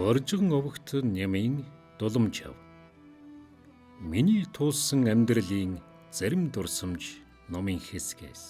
Оржигон овогт нямын дуламжав. Миний туулсан амьдралын зарим дурсамж номын хэсгээс.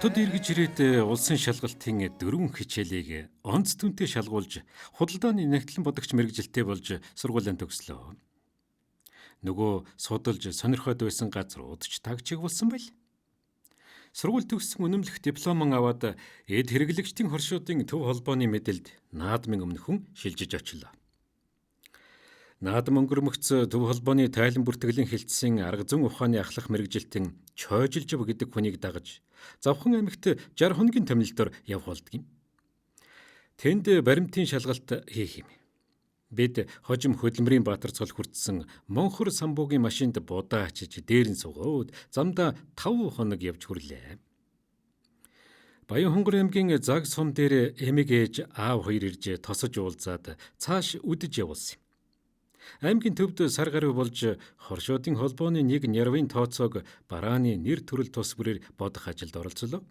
Хотод эргэж ирээд улсын шалгалтын дөрвөн хичээлийг онц түнтэй шалгуулж худалдааны нэгтлэн бодогч мэргэжилтэй болж сургуулийн төгслөө. Нөгөө судалж сонирхоод байсан газрууд ч тагчиг болсон байл. Сургууль төгссөн үнэмлэх дипломон аваад эд хэрэглэгчдийн хоршуудын төв холбооны мэдэлд наадмын өмнөхөн шилжиж очлоо. Наадам өнгөрмөгц төв холбооны тайлан бүртгэлийн хэлтсийн арга зүйн ухааны ахлах мэргэжилтэн Чойжилжив гэдэг хүнийг дагаж Завхан аймагт 60 хоногийн томилдоор явх болдгийм. Тэнд баримтын шалгалт хийх юм. Бид хожим хөдөлмөрийн Баатар цол хүртсэн Монхор самбуугийн машинд будаа ачиж дээр нь суугаад замдаа 5 хоног явж хүрлээ. Баянхонгор аймгийн Заг сум дээр эмэг ээж аав хоёр ирж тосож уулзаад цааш үдэж явуулсан юм. Аймгийн төвд сар гаруй болж хоршоодын холбооны нэг нярвын тооцоог барааны нэр төрөл тус бүрээр бодох ажилд оролцлоо.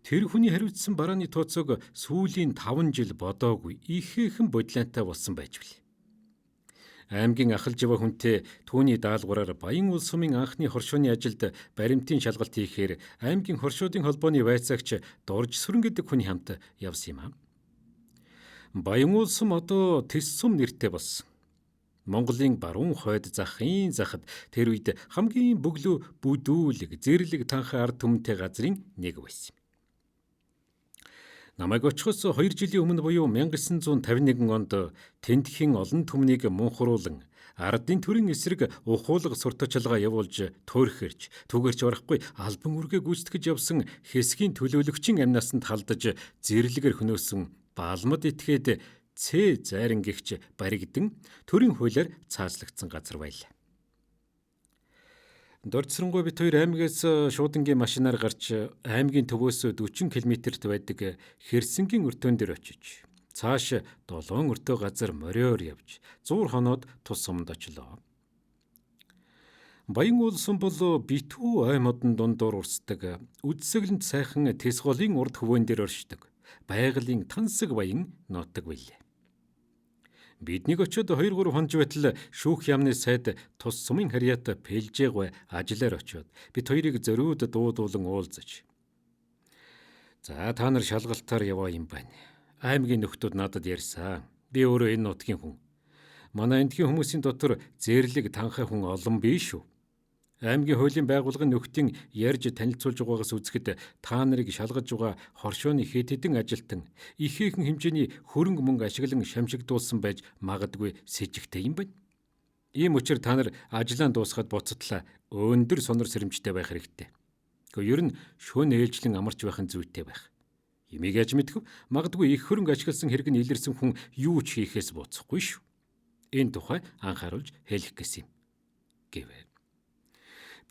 Тэр хүний хариуцсан барааны тооцоог сүүлийн 5 жил бодоогүй ихээхэн бодлонтой болсон байж бил. Аймгийн ахал жива хүнтэй түүний даалгавраар Баян улс сумын анхны хоршооны ажилд баримтын шалгалт хийхээр аймгийн хоршоодын холбооны байцаагч Дорж сүрэн гэдэг хүний хамт явсан юм аа. Баян улс сум одоо Тэс сум нэртэй болсон. Монголын баруун хойд захын захад тэр үед хамгийн бөглөө бүдүүлэг, зэрлэг танхай ард түмэнтэй газрын нэг байсан. Намайг очихоос 2 жилийн өмнө буюу 1951 онд Тэндхийн олон түмнийг мунхруулан ардын төрийн эсрэг ухуулга сурталчилгаа явуулж туурхэрч түгээрч барахгүй албан үргээ гүйцэтгэж явсан хэсгийн төлөөлөгчийн амнасанд халдаж зэрлэгээр хөнөөсөн Балмад этгээд Цэ зайрангэгч баригдан төрийн хуулиар цааслагдсан газар байлаа. Доржсонгой бит хоёр аймагаас шуудангийн машинаар гарч аймгийн төвөөс 40 км-т байдаг Хэрсэнгийн өртөөн дээр очиж цааш 7 өртөө газар мориор явж 100 хоноод тус сумд очлоо. Баян улс сум бол битүү ой модон дундуур урсдаг, үдсэглэнт сайхан Тэс голын урд хөвөн дээр оршдог, байгалийн тансаг баян ноотдаг байлээ. Биднийг очиод 2-3 хонж байтал шүүх яамны сайд тус сумын харьяат Пэлжээгвэ ажиллаар очиод бид хоёрыг зориуд дуудуулан уулзаж. За та нар шалгалтаар яваа юм байна. Аймгийн нөхдүүд надад ярьсан. Би өөрөө энэ нутгийн хүн. Манай эндхийн хүмүүсийн дотор зэрлэг танхай хүн олон биш үү? Аймгийн хуулийн байгууллагын нөхдийн ярьж танилцуулж байгаагаас үзэхэд та нарыг шалгаж байгаа хоршооны хэд хэдэн ажилтан ихээхэн хэмжээний хөрөнгө мөнгө ашиглан шамшигдуулсан байж магадгүй сэжигтэй юм байна. Ийм учраас та нар ажлаа дуусгаад буцатлаа өндөр сонор сэрэмжтэй байх хэрэгтэй. Гэхдээ ер нь шөнө ээлжлэн амарч байх нь зүйтэй байх. Юмыг яаж мэдэх вэ? Магадгүй их хөрөнгө ашигласан хэрэг нь илэрсэн хүн юу ч хийхээс буцахгүй шүү. Энэ тухай анхааруулж хэлэх гэсэн юм гэвэ.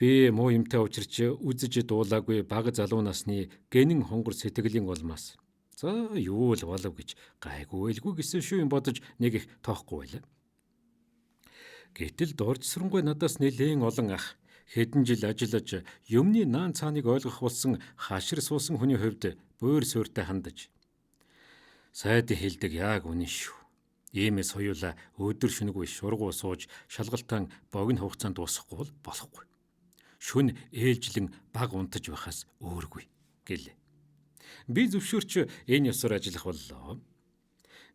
Би муу юмтай учирч үзэж дуулаагүй бага залуу насны гэнэн хонгор сэтгэлийн улмаас за юу л болов гэж гайгүйэлгүй гэсэн шүү юм бодож нэг их тоохгүй байлаа. Гэтэл Доржсонгой надаас нэлээд олон ах хэдэн жил ажиллаж юмны наан цааныг ойлгох болсон хашир суусан хүний хувьд бөөр суурьтай хандаж сайд хэлдэг яг үнэн шүү. Иймээс хоёулаа өдөр шөнөгүй шургуу сууж шалгалтан богино хугацаанд дуусахгүй болохгүй. Шүн ээлжлэн баг унтаж байхаас өөргүй гэлээ. Би зөвшөөрч энэ ёсоор ажиллах боллоо.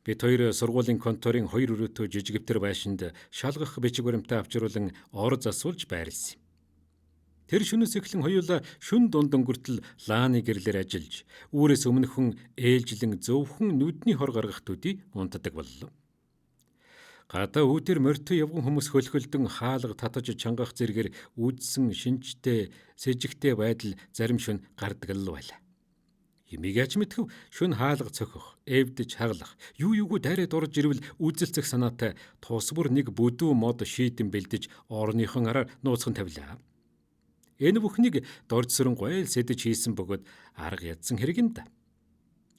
Бид хоёр сургуулийн конторын 2 өрөөтэй жижигвтер байшинд шалгах бичиг баримтаа авчруулан ор засуулж байрлсан юм. Тэр шөнөөс эхлэн хоёулаа шүн дунд өнгөртөл лааны гэрлэр ажиллаж, үүрээс өмнөхөн ээлжлэн зөвхөн нүдний хор гаргах төдий унтдаг боллоо. Гадаа үүдэр морьтой явган хүмүүс хөлхөлдөн хаалга татаж чангах зэргээр үдсэн шинжтэй сэжигтэй байдал зарим шөнө гардаг л байлаа. Юмиг яаж мэдхэв шүн хаалга цохих, эвдэж хаглах, юу юугүй дайраад орж ирвэл үзэлцэх санаатай тус бүр нэг бүдүү мод шийдэн бэлдэж орныхон араар нууцхан тавилаа. Энэ бүхнийг доржсөрөн гойл сэдэж хийсэн бөгөөд арга ядсан хэрэг юм да.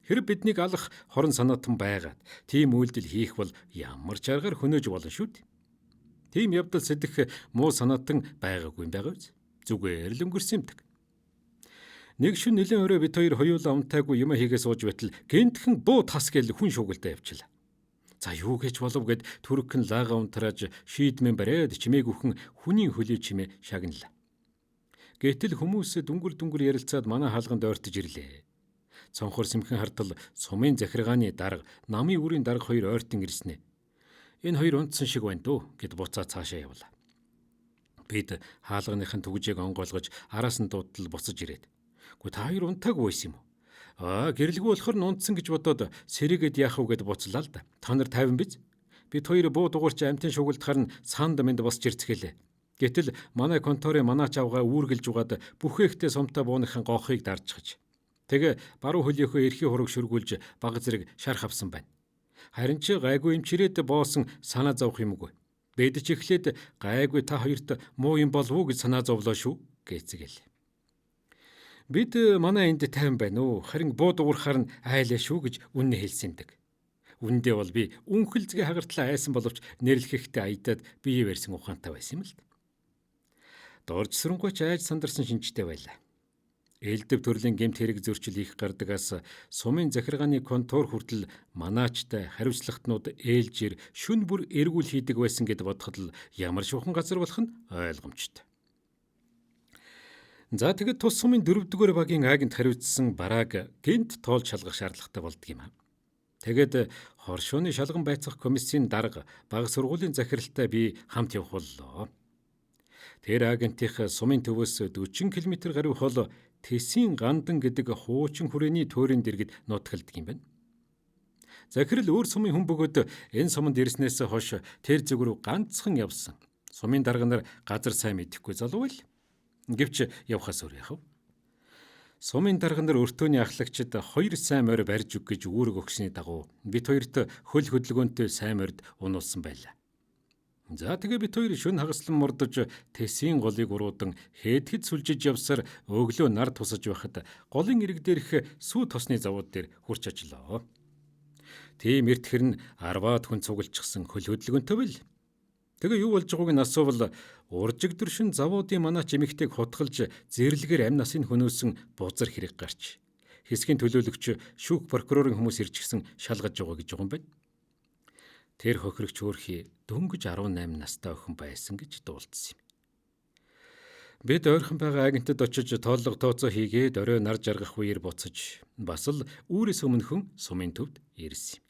Хэрэг биднийг алах хорон санаатан байгаад тийм үйлдэл хийх бол ямар ч аргаар хөнөөж болно шүү дээ. Тийм явдал сэдэх муу санаатан байгаагүй юм байгаа биз? Зүгээр л өнгөрсөн юмдаг. Нэг шин нэлээд өрөө бид хоёр хоёулаа амтайгүй юм хийгээ сууж байтал гинтхэн буу тас гэл хүн шуугилдаа явчлаа. За юу гэж болов гэд түрхэн лаага унтрааж шийдмэн бариад чимээг үхэн хүний хөлөө чимээ шагналаа. Гэтэл хүмүүс дүнгэр ярилцаад манай хаалганд ойртож ирлээ. Цонхор сэмхэн хартал сумын захиргааны дарга, намын үрийн дарга хоёр ойртон ирснэ. Энэ хоёр унтсан шиг байна дөө гэд буцаа цаашаа явлаа. Бид хаалганыхын түгжээг онгойлгож араас нь дуудлал буцаж ирээд. Гэхдээ та хоёр унтаагүй байсан юм уу? Гэрэлгүй болохоор нь унтсан гэж бодоод сэрээгээд яах вэ гэд буцлаа л да. Та нар тайван биз? Бид хоёр буу дугуурч амтын шугалтахаар нь санд мэнд босч ирцгэлээ. Гэтэл манай конторын манаач авгаа үүргэлж угаад бүхээгтээ сумтай бууныхан гоохыг даржчихж. Тэгээ баруун хөлийнхөө эрхийн хураг шүргүүлж баг зэрэг шарх авсан байна. Харин ч гайгүй эмчирээд боосон санаа зовх юмгүй. Бид ч эхлээд гайгүй та хоёрт муу юм болов уу гэж санаа зовлоо шүү гэцгээл. Бид манай энд тайван байна уу? Харин буу дуурахаар нь айлаа шүү гэж үнэн хэлсэндэг. Үндэ бол би үнхэлзгээ хагартлаа айсан боловч нэрлэхэхдээ аядаад бие барьсан ухаантай байсан юм л. Доржсөрөнгөч айж сандарсан шинжтэй байлаа. Элдэв төрлийн гэмт хэрэг зөрчил их гардагаас сумын захиргааны контор хүртэл манаачтай хариуцлагатнууд ээлжир шүн бүр эргүүл хийдэг байсан гэд бодоход л ямар шуухан газар болох нь ойлгомжтой. За тэгэд тус сумын 4-р багийн агент хариуцсан барааг гэнт тоолж шалгах шаардлагатай болдго юм. Тэгэд хоршооны шалган байцах комиссийн дарга баг сургуулийн захиралтай би хамт явах боллоо. Тэр агентийнх сумын төвөөс 40 км гаруй хол Тэсийн гандан гэдэг хуучин хүрээний төөрийн дэргэд нутгалдаг юм байна. Захирал өөр сумын хүн бөгөөд энэ суманд ирснээс хойш тэр зүг рүү ганцхан явсан. Сумын дарга нар газар сайн мэдэхгүй залуу байл. Гэвч явхаас өөр яхав. Сумын дарга нар өртөөний ахлагчид 2 сайн морь барьж өг гэж үүрэг өгсөний дагуу бид хоёрт хөл хөдөлгөөнтэй сайн морьд унуулсан байлаа. За тэгээ бид хоёр шүн хагаслан мурдаж Тэсийн голыг уруудан хэд сүлжиж явсаар өглөө нар тусаж байхад голын ирэг дээрх сүү тосны завууд дээр хурч ажиллаа. Тийм эртхэр нь 10-аад хүн цуглчихсан хөл хөдөлгөөнтэй байл. Тэгээ юу болж байгааг нь асуувал уржигдэр шин завуудын манаач эмэгтэйг хутгалж зэрлэгээр амь насын хөнөөсөн бузар хэрэг гарч хэсгийн төлөөлөгч шүүх прокурорын хүмүүс ирчихсэн шалгаж байгаа гэж байгаа юм байна. Тэр хохирогч өөрхий дөнгөж 18 настай охин байсан гэж дуулдсан юм. Бид ойрхон байгаа агентад очиж тооллого тооцоо хийгээд орой нар жаргах үеэр буцаж бас л үүрээс өмнөхөн сумын төвд ирсэн юм.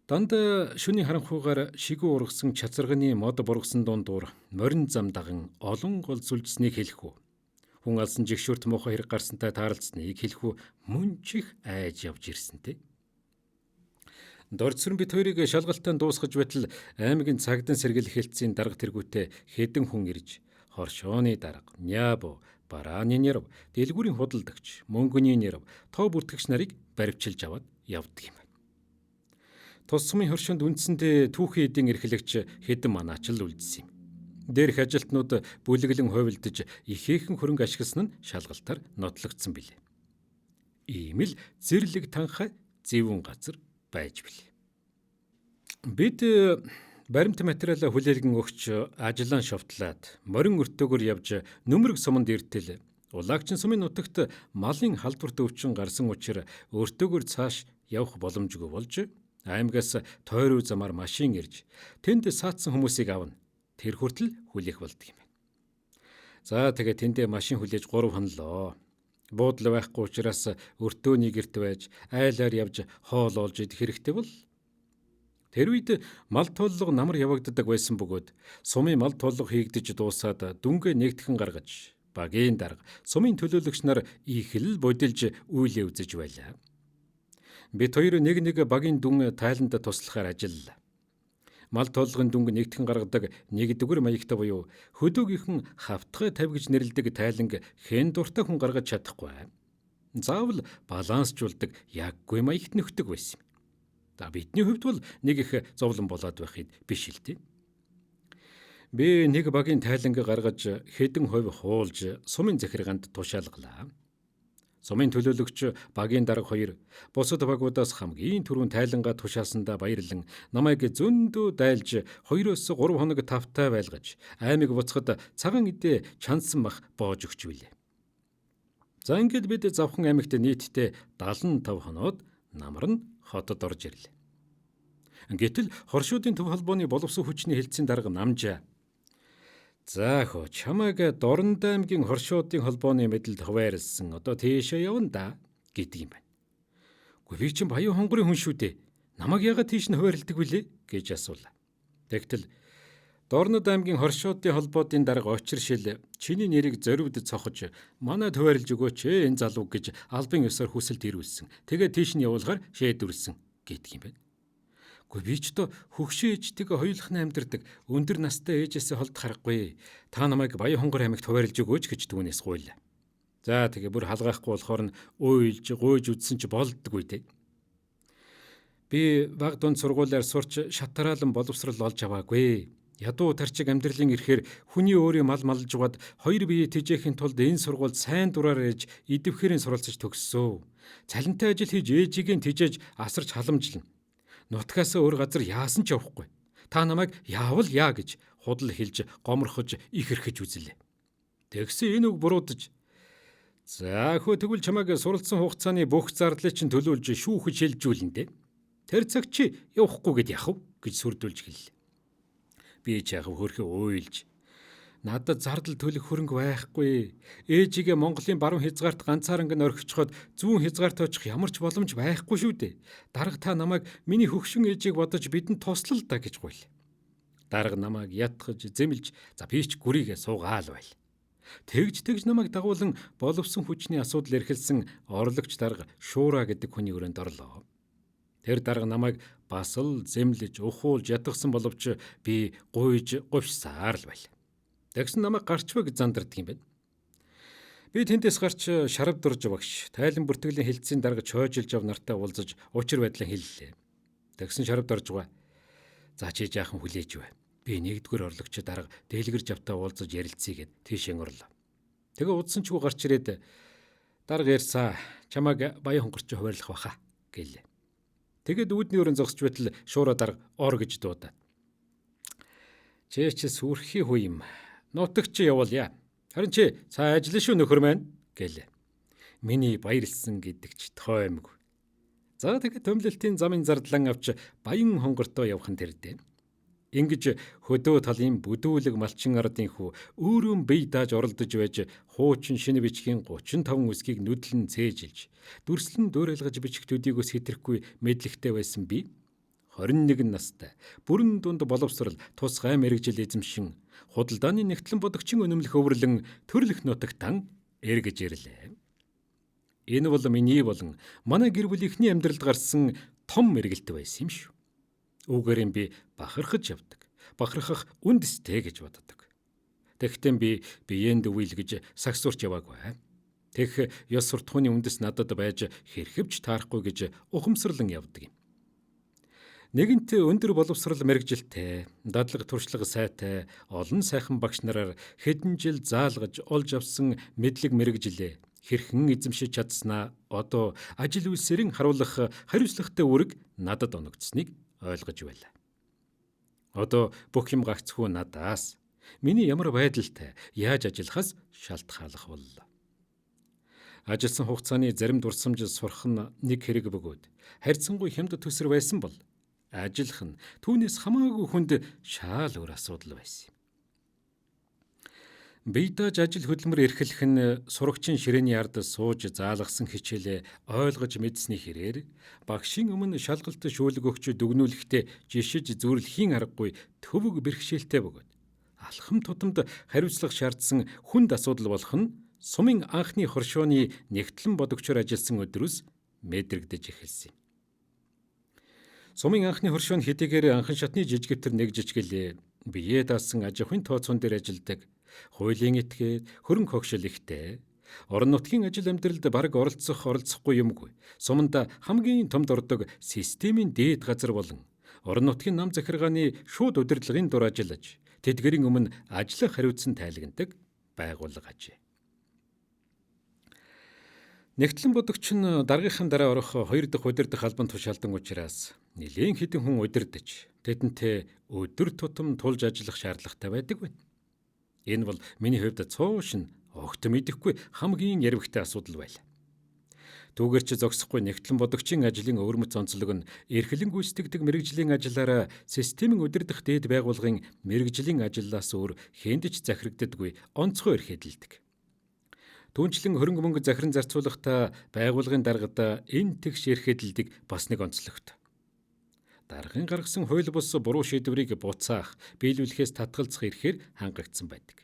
Дандаа шөнийн харанхуугаар шигүү ургасан чацарганы мод бургасан дундуур морин зам даган олон гол зүлжсэнийг хэлэхүү. Хүн алсан жигшүүрт муухай хэрэг гарсантай тааралцсныг хэлэхүү мөн чих айж явж ирсэнтэй. Доржсөрн бид хоёрыг шалгалтанд дуусгаж байтал аймгийн цагдан сэргийлэх хэлтсийн дарга тэргүүтээ хэдэн хүн ирж хоршооны дарга, нябо, барааны нэрв, дэлгүүрийн худалдагч, мөнгөний нэрв, тоо бүртгэгч нарыг баривчилж аваад явдаг юм байна. Тус сумын хоршоонд үндсэндээ түүхийн эдийн эрхлэгч хэдэн манаач л үлдсэн юм. Дээрх ажилтнууд бүлэглэн хувилдаж ихээхэн хөрөнгө ашигласан нь шалгалтаар нотлогдсон билээ. Ийм л зэрлэг танхай зэвүүн газар байж билээ. Бид баримт материалаа хүлээлгэн өгч ажлаа шовтлаад морин өртөөгөр явж нөмрөг суманд иртэл улагчин сумын нутагт малын халдварт өвчин гарсан учраас өртөөгөр цааш явах боломжгүй болж аймгаас тойруу замаар машин ирж тэнд саатсан хүмүүсийг авна. Тэр хүртэл хүлээх болдго юм байна. За тэгээ тэндээ машин хүлээж 3 хонлоо. Буудлаа байхгүй учраас өртөөний гэрт байж айлаар явж хоол олж идэх хэрэгтэй бол. Тэр үед мал тууллага намар явагддаг байсан бөгөөд сумын мал тууллага хийгдэж дуусаад дүнгээ нэгтгэн гаргаж багийн дарга сумын төлөөлөгч нар их л бодилж үйлээ үзэж байлаа. Бид хоёр нэг багийн дүн тайланд туслахаар ажиллалаа. Мал тууллагын дүнг нэгтгэн гаргадаг 1-р маягтай буюу хөдөөгийнхэн хавтгай 50 гэж нэрлэдэг тайланг хэн дуртай хүн гаргаж чадахгүй. заавал балансжуулдаг яггүй маягт нөхдөг байсан юм. За бидний хувьд бол нэг их зовлон болоод байхыг биш л дээ. Би нэг багийн тайланг гаргаж хэдэн хувь хуулж сумын захиргаанд тушаалгалаа. Сумын төлөөлөгч багийн дарга хоёр бусад багуудаас хамгийн түрүүн тайлангаа тушаасандаа баярлан намайг зөндөө дайлж 2-3 хоног тавтай байлгаж аймаг буцахад цагаан идэ чансан мах боож өгч билээ. За ингээд бид Завхан аймагт нийтдээ 75 хоноод намар нь хотод орж ирлээ. Гэтэл хоршуудын төв холбооны боловсон хүчний хэлтсийн дарга намжаа. За хөө чамайг Дорнод аймгийн хоршуудын холбооны мэдэлд хуваарлсан. Одоо тийшээ явна да гэдэг юм байна. Гэхдээ би чинь Баян хонгорын хүн шүү дээ. Намайг яагаад тийш нь хуваарлдаг вүлээ гэж асуулаа. Тэгтэл Дорнод аймгийн хоршуудын холбооны дарга очиршил чиний нэрийг зориуд цохож манайд хуваарлж өгөөч энэ залуу гэж албан ёсоор хүсэлт ирүүлсэн. Тэгээд тийш нь явуулахаар шийдвэрлсэн гэдэг юм байна. Гэхдээ би ч то хөгшин ээжтэйгээ хоёулахны амьдардаг өндөр настай ээжээсээ холд харахгүй. Та намайг Баян хонгор аймагт хуваарлж өгөөч гэж түүнээс гуйлаа. За тэгээ бүр халгаахгүй болохоор нь уйлж гуйж үдсэн ч болддгүй дээ. Би баг дунд сургуулиар сурч шатараалан боловсрал олж аваагүй. Ядуу тарчиг амьдралын ирэхээр хүний өөрийн мал малж угаад хоёр бие тэжээхийн тулд энэ сургуульд сайн дураар ээж идэвхэрийн суралцж төгссөн. Цалинтай ажил хийж ээжигийн тэжээж асарч халамжлана. Нутгаасаа өөр газар яасан ч явахгүй. Та намайг яавал яа гэж худал хэлж гоморхож ихэрхэж үзлээ. Тэгсэн энэ үг буруудаж за хөө тэгвэл чамайг суралцсан хугацааны бүх зардлыг чинь төлөөлж шүүхэж шилжүүлэн дээ. Тэр цаг чи явахгүй гэд яхав гэж сүрдүүлж хэллээ. Би чаах хөрхөө уйлж надад зардал төлөх хөрөнгө байхгүй. Ээжигээ Монголын баруун хязгаарт ганцаарнг нь орхичход зүүн хязгаарт очих ямар ч боломж байхгүй шүү дээ. Дарга та намайг миний хөгшин ээжийг бодож бидэнд туслал да гэж гуйлаа. Дарга намайг ятгаж зэмлж за би ч гүрийгээ суугаал байл. Тэгж намайг дагуулan боловсон хүчний асуудал эрхэлсэн орлогч дарга Шуура гэдэг хүний өрөөнд орлоо. Тэр дарга намайг бас л зэмлэж ухуулж ятгсан боловч би гуйж говьсаар л байл. Тэгсэн намайг гарчваг зандардаг юм байна. Би тэндээс гарч шарав дурж багш тайлан бүртгэлийн хэлтсийн дарга чойжилж ав нартай уулзаж учир байдлаа хэллээ. Тэгсэн шарав дурж байгаа. За чи жаахан хүлээж бай. Би нэгдүгээр орлогч дарга дэлгэрж автаа уулзаж ярилцъя гэд тийшээ орлоо. Тэгээ удсан чгүй гарч ирээд дарга ярьсаа чамайг Баян хонгорч хуваарлах баха гэлээ. Тэгээд үүдний өрön зогсож байтал Шуура дарга ор гэж дуудаад. Чи сүрхий хүү юм. Нутагч явуулъя. Харин чи цаа ажиллана шүү нөхөр маань гэлээ. Миний баярлсан гэдэг ч тоймгүй. За тэгээд төмлөлтийн замын зардлан авч Баян хонгортоо явах нь тэрдээ. Ингэж хөдөө талын бүдүүлэг малчин ардын хүү өөрөө бие дааж оролдож байж хуучин шинэ бичгийн 35 үсгийг нүдлэн цээжилж дүрслэн дөөрэлгэж бичих төдийгөөс хэтрэхгүй мэдлэгтэй байсан би 21 настай бүрэн дунд боловсрал тусгай мэрэгжил эзэмшин худалдааны нэгтлэн бодогчин өнөмлөх өвөрлөн төрлөх нутагтан эргэж ирлээ. Энэ бол миний болон манай гэр бүлийнхний амьдралд гарсан том мэргэлт байсан юм шүү. Үүгээр би бахархаж явдаг. Бахархах үндэстэй гэж боддог. Тэгтэн би биеэнд үйл гэж сагсуурч яваагүй. Тэгэх ёс суртахууны үндэс надад байж хэрхэвч таарахгүй гэж ухамсарлан явдаг юм. Нэгэнт өндөр боловсрал мэрэгжилтэй, дадлаг туршлага сайтай, олон сайхан багш нараар хэдэн жил заалгаж олж авсан мэдлэг мэрэгжилээ хэрхэн эзэмшиж чадсанаа одоо ажил үйлсэрийн харуулах хариуцлагатай үүрэг надад оногдсныг ойлгож байлаа. Одоо бүх юм гагцхүү надаас миний ямар байдалтай яаж ажиллахаас шалтгааллах боллоо. Ажилласан хугацааны зарим дурсамж сурах нь нэг хэрэг бөгөөд харьцангуй хямд төсөр байсан бол ажиллах нь түүнээс хамаагүй хүнд шаал өөр асуудал байсан юм. Бие дааж ажил хөдөлмөр эрхлэх нь сурагчин ширээний ард сууж заалгасан хичээлээ ойлгож мэдсэний хэрээр багшийн өмнө шалгалт шүүлэг өгч дүгнүүлэхдээ жишиж зүрлэхийн аргагүй төвөг бэрхшээлтэй бөгөөд алхам тутамд хариуцлага шаардсан хүнд асуудал болох нь сумын анхны хоршооны нэгтлэн бодогчоор ажилласан өдрөөс мэдрэгдэж эхэлсэн юм. Сумын анхны хоршоо нь хэдийгээр анхан шатны жижигтэр нэг жижигэлээ бие даасан аж ахуйн тооцоон дээр ажилладаг, хуулийн этгээд хөрөнгө хогшил ихтэй, Орон нутгийн ажил амьдралд бараг оролцохгүй юмгүй. Суманд хамгийн томд ордог системийн дээд газар болон орон нутгийн нам захиргааны шууд удирдлагын дур ажиллаж, тэдгэрийн өмнө ажиллах хариуцсан тайлагнадаг байгууллага ажээ. Нэгтлэн бодогч нь даргийнхаа дараа орох 2 дахь удирдах албан тушаалдан учраас нэлээд хэдэн хүн удирдах, тэдэнтэй өдөр тутам тулж ажиллах шаардлагатай байдаг байна. Энэ бол миний хувьд цоошин огт мэдэхгүй хамгийн ярвигтай асуудал байлаа. Түүгээр ч зогсохгүй нэгтлэн бодогчийн ажлын өвөрмөц онцлог нь эрхлэн гүйцэтгэдэг мэрэгжлийн ажиллаараа системийн удирдах дээд байгууллагын мэрэгжлийн ажиллаас өөр хэнд ч захирагддаггүй онцгой эрхэдэлдэг. Түүнчлэн хөрөнгө мөнгө захиран зарцуулахдаа байгууллагын даргад энэ тэгш эрхэдэлдэг бас нэг онцлогтой. Даргын гаргасан хууль бус буруу шийдвэрийг буцаах, биелүүлэхээс татгалзах эрхээр хангагдсан байдаг.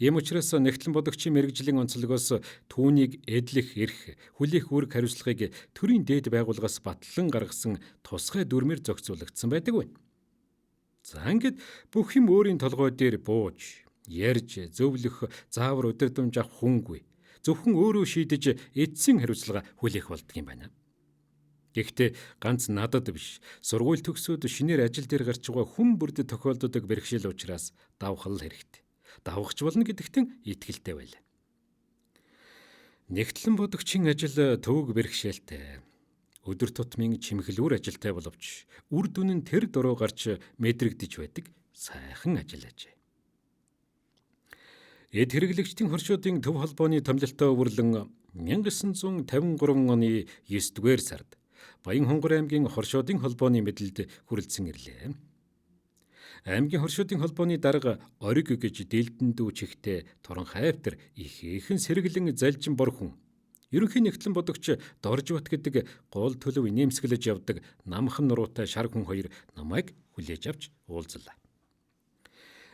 Ийм учраас нэгтлэн бодогчийн мэрэгжлийн онцлогоос түүнийг эдлэх эрх, хүлээх үүрэг хариуцлагыг төрийн дээд байгууллагаас батлан гаргасан тусгай дүрмээр зохицуулагдсан байдаг байна. За ингээд бүх юм өөрийн толгой дээр бууж, ярьж, зөвлөх, заавар удирдамж авах хүнгүй. Зөвхөн өөрөө шийдэж эдсэн хариуцлага хүлээх болдго юм байна. Гэхдээ ганц надад биш, сургууль төгсөөд шинээр ажил дээр гарч байгаа хүн бүрд тохиолддог бэрхшээл учраас давхал хэрэгтэй. Давхч болно гэдэгтэн итгэлтэй байлаа. Нэгтлэн бодогчийн ажил төвөг бэрхшээлтэй. Өдөр тутмын чимэглүүр ажилтай боловч үр дүн нь тэр дөрөө гарч мэдрэгдэж байдаг сайхан ажил ажээ. Эд хэрэглэгчдийн хоршоодын төв холбооны томилолтоо өвөрлөн 1953 оны 9-р сард Баян Хонгор аймгийн хоршоодын холбооны мэдэлд хүрэлцэн ирлээ. Аймгийн хоршоодын холбооны дарга ориг гэж дээлдэн дүү чихтэй торон хайвтар ихээхэн сэргэлэн залжин бор хүн. Ерөнхий нэгтлэн бодогч Доржбат гэдэг гол төлөв инээмсэглэж явдаг намхан нуруутай шар хүн хоёр намайг хүлээж авч уулзлаа.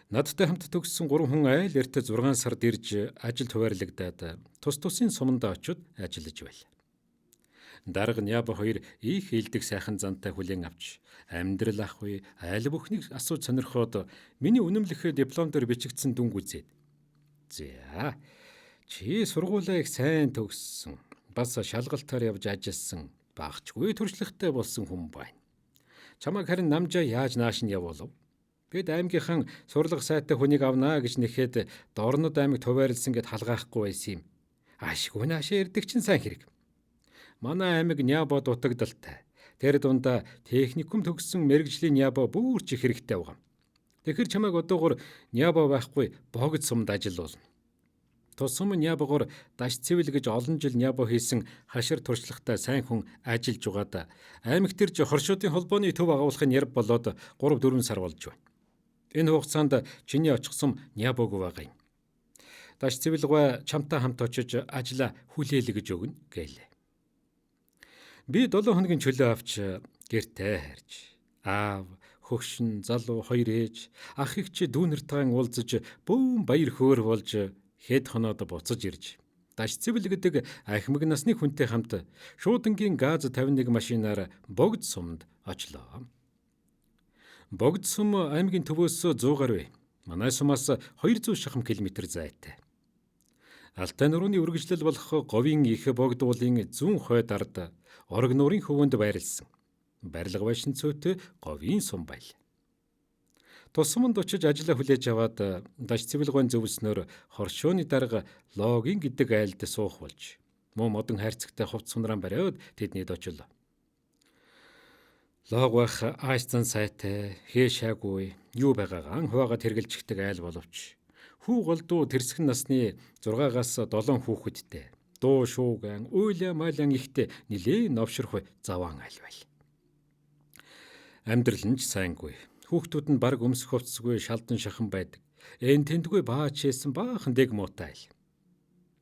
Надтай хамт төгссөн 3 хүн айл эрт 6 сард ирж ажилд хуваарлагдаад тус тусын суманд очиод ажиллаж байлаа. Дарга Няба хоёр их хилдэг сайхан зантай хүлээн авч амьдрал ах үе айл бүхнийг асууж сонирхоод миний үнэмлэх диплом дээр бичигдсэн дүнг үзээд. За чи сургуулаа их сайн төгссөн, бас шалгалтаар явж ажилласан, багчгүй туршлагатай болсон хүн байна. Чамайг харин намжаа яаж нааш нь явуулав? Бид аймгийнхан сурлага сайтай хүнийг авнаа гэж нэхэд Дорнод аймагт хуваарлсан гэд халгаахгүй байсан юм. Ашгүй наашаа ирдэг чинь сайн хэрэг. Манай аймаг Няба дутагдaltaй. Тэр дундаа техникум төгссөн мэрэгжлийн Няба бүрч их хэрэгтэй байгаа. Тэгэхэр чамайг одоогор Няба байхгүй богд сумд ажиллуулна. Тус сум Нябагоор даш цэвэл гэж олон жил Няба хийсэн хашир туршлагатай сайн хүн ажиллаж байгаадаа аймагт ирж хоршоодын холбооны төв агуулгын ярб болоод 3-4 сар болж байна. Энэ хугацаанд чиний очих сум Нябагүй байгаа юм. Даш цэвэлгүй чамтай хамт очиж ажлаа хүлээл гэж өгнө гэлээ. Би 7 хоногийн чөлөө авч гэртээ харж аав, хөгшин, залуу, хоёр ээж, ах эгч дүүнэртэйгээ уулзаж бөөн баяр хөөр болж хэд хоноод буцаж ирж даш цэвэл гэдэг ахмаг насны хүнтэй хамт шуудангийн газ 51 машинаар богд сумд очлоо. Богд сум аймгийн төвөөс 100 гаруй. Манай сумаас 200 шахам километр зайтай. Алтай нурууны үргэлжлэл болох говийн их богд уулын зүүн хойд ард орог нуурын хөвөнд байрлсан. Барилга байшин цөөтэй говийн сум байл. Тус суманд очиж ажиллаа хүлээж аваад даш цэвэлгойн зөвлснөөр хоршооны дарга логин гэдэг айлд суух болж муу модон хайрцагтай хувц сунраан бариад тэднийд очлоо. Лог байх аашсан сайтай, хээшаагүй, юу байгаагаан хуваагаад хэргэлждэг айл боловч хүү голдуу тэрсгэн насны 6-аас 7 хүүхэдтэй дуу шууган, уйлаа малан ихтэй нилээ новширх заваан айл байл. Амьдрал нь ч сайнгүй. Хүүхдүүд нь баг өмсөх хувцсгүй шалдан шахан байдаг. Эн тентгүй баач хийсэн баахан дэг муутай айл.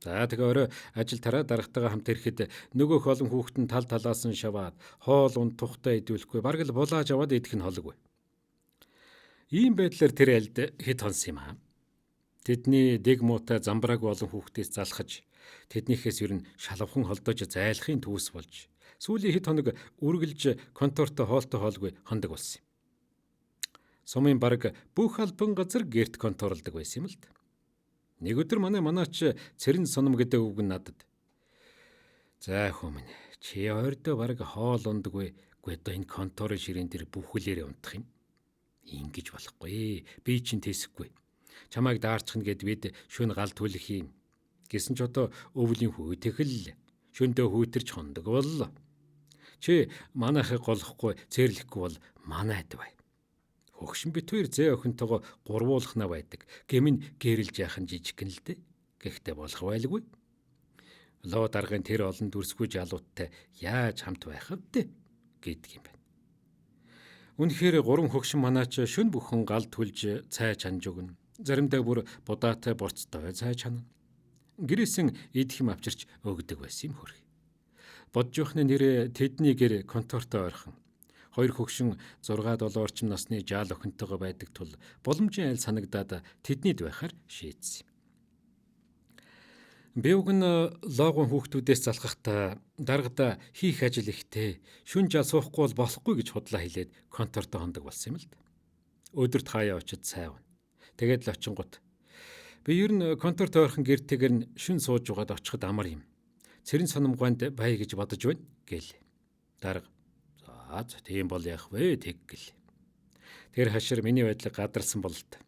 За тэгээ орой ажил тараа дарагтайгаа хамт ирэхэд нөгөөх олон хүүхэд нь тал талаас нь шаваад хоол унд тухтай идүүлэхгүй бараг л булааж аваад идэх нь холгүй. Ийм байдлаар тэр айлд хэд хонс юм аа. Тэдний дэг муутай замбрааг олон хүүхдээс залхаж тэднийхээс ер нь шалавхан холдож зайлахын түүс болж сүүлийн хэд хоног үргэлж контортой хоолтой хоолгүй хондог болсон юм. Сумын бараг бүх албан газар гэрт конторолдог байсан юм л д. Нэг өдөр манаач цэрэн соном гэдэг үг нь надад. За хүмүүн, чи ойрдоо бараг хоол ундаггүй. Одоо энэ конторын ширээн дээр бүхлээрээ унтах юм. Ингэж болохгүй. Би чинь тэсэхгүй. Чамайг даарчихна гэд бид шөнө гал түлэх юм. Гэсэн ч одоо өвлийн хүйтгэл шөндөө хүйтэрч хондог боллоо. Чи манайхыг голохгүй, цэрлэхгүй бол манайд бай. Хөгшин бит хоёр зээ охинтойгоо гурвуулхнаа байдаг. Гэмн гэрэлж яхан жижигхэн л дээ. Гэхдээ болох байлгүй. Лоо даргын тэр олон дүрсгүй жалууттай яаж хамт байх вэ гэдэг юм байна. Үнэхээр гурван хөгшин манаач шөнө бүхэн гал түлж цай чанж өгнө. Заримдаа бүр будаатай борцтой цай чанана. Гэрээсэн идэх юм авчирч өгдөг байсан юм хөрх. Бодж явахны нэрээ тэдний гэр контортой ойрхон. Хоёр хөгшин 6-7 орчим насны жаал охинтойгоо байдаг тул боломжийн айл санагдаад тэднийд байхаар шийдсэн юм. Би уг нь логон хүүхдүүдээс залхахдаа даргада хийх ажил ихтэй, шүн жал суухгүй бол болохгүй гэж худлаа хэлээд контортой хондог болсон юм л да. Өдөрт хаяа очиж цайвна. Тэгээд л очингууд би ер нь конторт ойрхон гэртэйгэр нь шүн сууж угаад очиход амар юм. Цэрэн сономгоонд бай гэж бодож байна гээл. Дарга за тийм бол яах вэ тэг гэл. Тэр хашир миний байдлыг гадарсан бол та.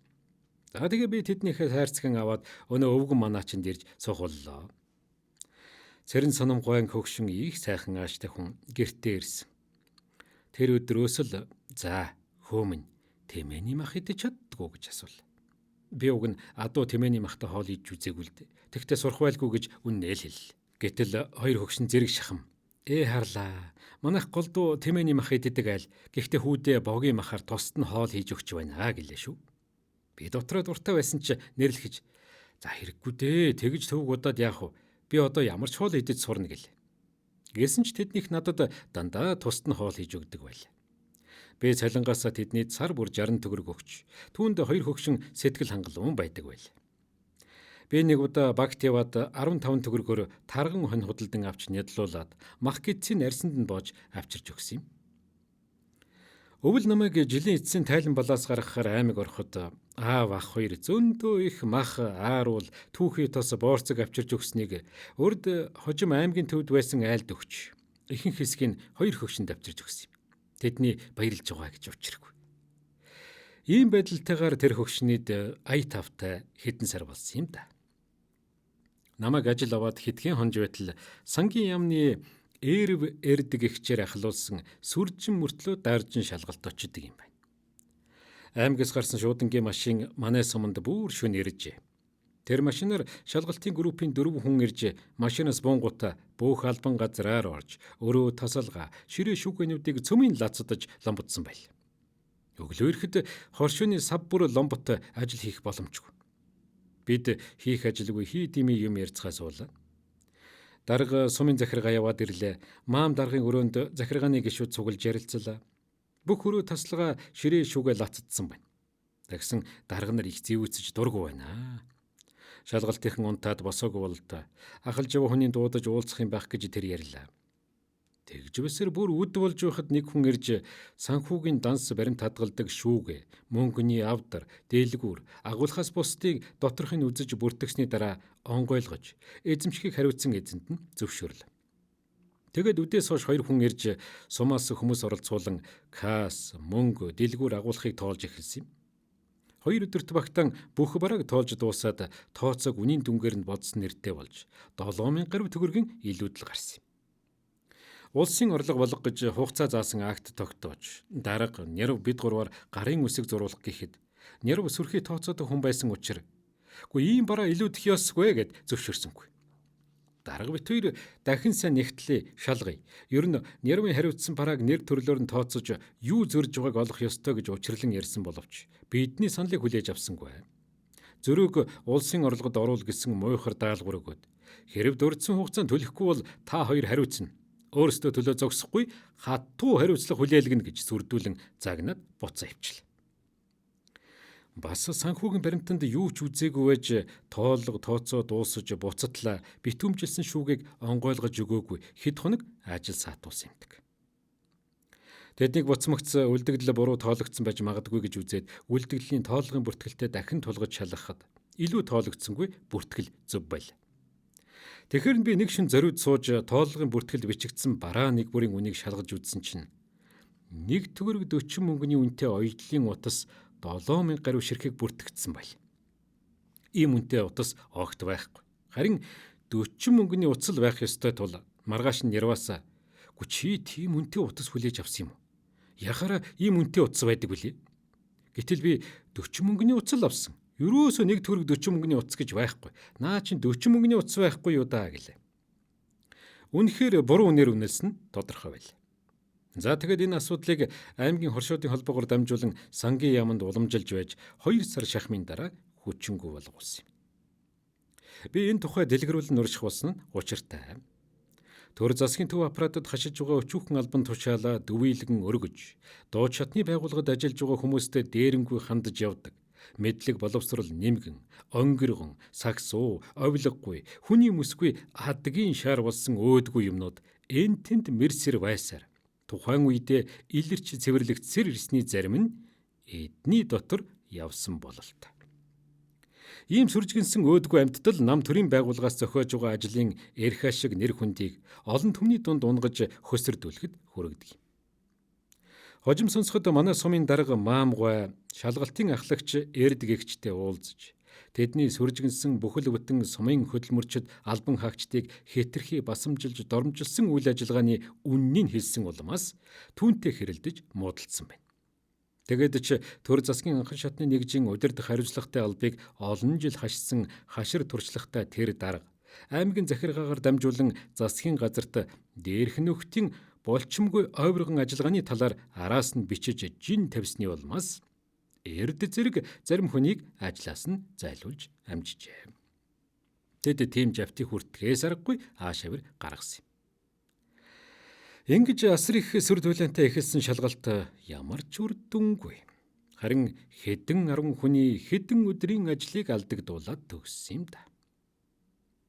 За тэгээ би тэднийхээ хайрцаган аваад өнөө өвгөн манаачин дэрж сухоллоо. Цэрэн сономгойн хөгшин их сайхан ааштай хүн гэртээ ирсэн. Тэр өдрөөс л за хөөмн тэмээний мах идэж чаддгүй гэж асуув. Би уг нь адуу тэмээний махтай хоол идж үзээгүй л дээ. Тэгтээ сурах байлгүй гэж үннээ л хэл. Гэтэл хоёр хөгшин зэрэг шахам. Харлаа. Манайх голдуу тэмээний мах иддэг айл. Гэхдээ хүүдээ богийн махаар тусад нь хоол хийж өгч байна гэлээ шүү. Би дотроо дуртай байсан чи нэрлэхэж. За хэрэггүй дээ. Тэгж төвг удаад яах вэ? Би одоо ямар ч хоол идэж сурна гэл. Гэсэн ч тэднийх надад дандаа тусад нь хоол хийж өгдөг байл. Би цалингаасаа тэднийд сар бүр 60 төгрөг өгч, түүнд хоёр хөгшин сэтгэл хангалуун байдаг байл. Би нэг удаа багт яваад 15 төгрөгөөр тарган хонь худалдан авч нядлуулаад мах гидсийн арьсанд нь боож авчирч өгсөн юм. Өвөл намайг жилийн эцсийн тайлан балаас гаргахаар аймаг ороход аав ах хоёр зөндөө их мах ааруул түүхий тос боорцог авчирч өгснийг урд хожим аймгийн төвд байсан айлд өгч ихэнх хэсгийг хоёр хөгшөнд авчирч өгсөн юм. Тэдний баярлж байгаа гэж учиргүй. Ийм байдалтайгаар тэр хөгшнийд ая тавтай хэдэн сар болсон юм да. Намайг ажил аваад хэдхэн хонж байтал сангийн яамны эрв эрдэг ихчээр ахлуулсан сүржин мөртлөө дааржин шалгалт очдөг юм байна. Аймгаас гарсан шуудангийн машин манай суманд бүр шөнө иржээ. Тэр машинаар шалгалтын группийн 4 хүн ирж машинаас бунгута бөөх албан газраар орж өрөө тасалга ширээ шүүгэнүүдийг цөмийн лацадаж ломбодсон байл. Өглөө ирэхэд хоршооны сав бүр ломбот ажил хийх боломжгүй. Бид хийх ажилгүй хий дими юм ярьцгаа суулаа. Дарга сумын захиргаа яваад ирлээ. Маам даргын өрөөнд захиргааны гишүүд цуглаж ярилцлаа. Бүх өрөө таслага ширээ шүүгээ лацдсан байна. Тэгсэн дарга нар их зэвүүцэж дургу байна. Шалгалтынхан унтаад босоогүй бол та ахалж яваа хүний дуудаж уулзах юм байх гэж тэр ярьлаа. Тэгж бэсэр бүр үд болж байхад нэг хүн ирж санхүүгийн данс баримт хадгалдаг шүүгээ, мөнгөний авдар, дэлгүүр, агуулгаас бусдыг доторхын үзэж бүртгэсний дараа онгойлгож, эзэмшгийг хариуцсан эзэнт нь зөвшөөрл. Тэгэд үдээс хойш хоёр хүн ирж сумаас хүмүүс оролцуулан касс, мөнгө, дэлгүүр агуулгыг тоолж эхэлсэн юм. 2 өдөрт багтаан бүх бараг тоолж дуусаад тооцоог үнийн дүнгээр нь бодсон нэртэй болж 7000 гаруй төгрөгийн илүүдэл гарсан юм. Улсын орлого болго гэж хугацаа заасан акт тогтоож, дарга нэрв бид гурваар гарын үсэг зурулах гэхэд нэрв сүрхий тооцоотой хүн байсан учраас "Үгүй ийм бараа илүүдэх ёсгүй" гэд зөвшөөрсөнгүй. Дарга бит хоёр дахин сайн нэгтлээ шалгая. Ер нь нэрвийн хариуцсан барааг нэр төрлөөр нь тооцож юу зөрж байгааг олох ёстой гэж учирлан ярьсан боловч бидний саналыг хүлээж авсангүй. Зөрөөг улсын орлогод оруул гэсэн муухар даалгавар өгөөд хэрв дурдсан хугацаанд төлөхгүй бол та хоёр хариуцна. Өөрсдөө төлөө зогсохгүй хатуу хариуцлага хүлээлгэнэ гэж сүрдүүлэн загнаад буцаа ивчлээ. Бас санхүүгийн баримтанд юу ч үзээгүй байж тоолго тооцоо дуусаж буцатлаа битүүмжилсэн шүүгийг онгойлгож өгөөгүй хэд хоног ажил саатуулсан юмдаг. Тэднийг буцмагц үлдэгдэл буруу тоологдсон байж магадгүй гэж үзээд үлдэгдлийн тоолгын бүртгэлтэй дахин тулгаж шалгахад илүү тоологдсонгүй бүртгэл зөв байл. Тэгэхээр би нэг шин зориуд сууж тооллогын бүртгэлд бичигдсэн бараа нэг бүрийн үнийг шалгаж үзсэн чинь 1 төгрөг 40 мөнгөний үнэтэй оёдлын утас 7000 гаруй ширхэг бүртгэгдсэн байл. Ийм үнэтэй утас огт байхгүй. Харин 40 мөнгөний утас л байх ёстой тул маргааш нь Нярваасаа чи тийм үнэтэй утас хүлээж авсан юм уу? Яхаараа ийм үнэтэй утас байдаг билээ. Гэтэл би 40 мөнгөний утас л авсан. Ерөөсөө 1 төгрөг 40 мөнгөний утас гэж байхгүй. Наа чин 40 мөнгөний утас байхгүй юу даа гэлээ. Үнэхээр буруу үнээр үнэлсэн нь тодорхой байл. За тэгээд энэ асуудлыг аймгийн хоршоодын холбоогоор дамжуулан сангийн яамд уламжилж байж 2 сар шахмын дараа хүчингүй болгуулсан юм. Би энэ тухай дэлгэрүүлэн урьдчилах болсон нь учиртай. Төр засгийн төв аппаратад хашиж байгаа өчүүхэн албан тушаалаа дүвийлгэн өргөж, доод шатны байгууллагад ажиллаж байгаа хүмүүстэй дээрэнгүй хандаж явдаг. Мэдлэг боловсрол нэмгэн, онгиргон, сагсуу, овлоггүй, хүний мэсгүй адгийн шаар болсон өөдгүй юмнууд энэ тэнд мэрсэр байсаар тухайн үедээ илэрч цэвэрлэгдсээр ирсний зарим нь эдний дотор явсан бололтой. Ийм сүржгэнсэн өөдгүй амьтдал нам төрийн байгууллагаас зохиож байгаа ажлын эрх ашиг нэр хүндийг олон түмний дунд унгаж хөсөрдүүлэхэд хүргэдэг юм. Хожим сонсоход манай сумын дарга Маамгой шалгалтын ахлагч Эрдгэгчтэй уулзаж тэдний сүржгэнсэн бүхэл бүтэн сумын хөдөлмөрчд албан хаагчдыг хэтэрхий басамжилж дормжилсан үйл ажиллагааны үннийг хэлсэн улмаас түүнтэй хэрэлдэж муудалцсан байна. Тэгээд ч төр засгийн анхан шатны нэгжийн удирдах хариуцлагатай албыг олон жил хашсан хашир туршлагатай тэр дарга аймгийн захиргаагаар дамжуулан засгийн газарт дээрх нөхдийн болчмгүй ойврогон ажиллагааны талаар араас нь бичиж жин тавьсны улмаас Эрд зэрэг зарим хүнийг ажлаас нь зайлуулж амжижээ. Тэд тийм жавтыг хүртгэхээс аргагүй аашавар гаргасан юм. Ингэж асар их сүр төлөнтэй эхэлсэн шалгалт ямар ч үр дүнгүй. Харин хэдэн 10 хүний хэдэн өдрийн ажлыг алдагдуулаад төгссөн юм да.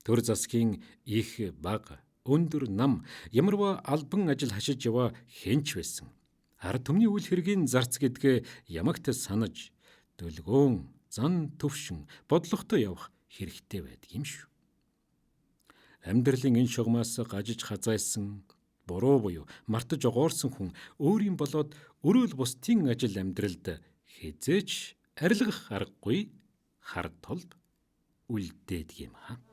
Төр засгийн их бага өндөр нам ямарваа албан ажил хашиж яваа хэнч байсан. Ард түмний үйл хэргийн зарц гэдгээ ямагт санаж дөлгөөн, зан төвшин бодлоготой явах хэрэгтэй байдаг юм шүү. Амьдралын энэ шугамаас гажиж хазайсан буруу буюу мартаж огоорсон хүн өөрийн болоод өрөөл бусдын ажил амьдралд хизээч арилгах аргагүй хар толб үлдээдэг юм аа.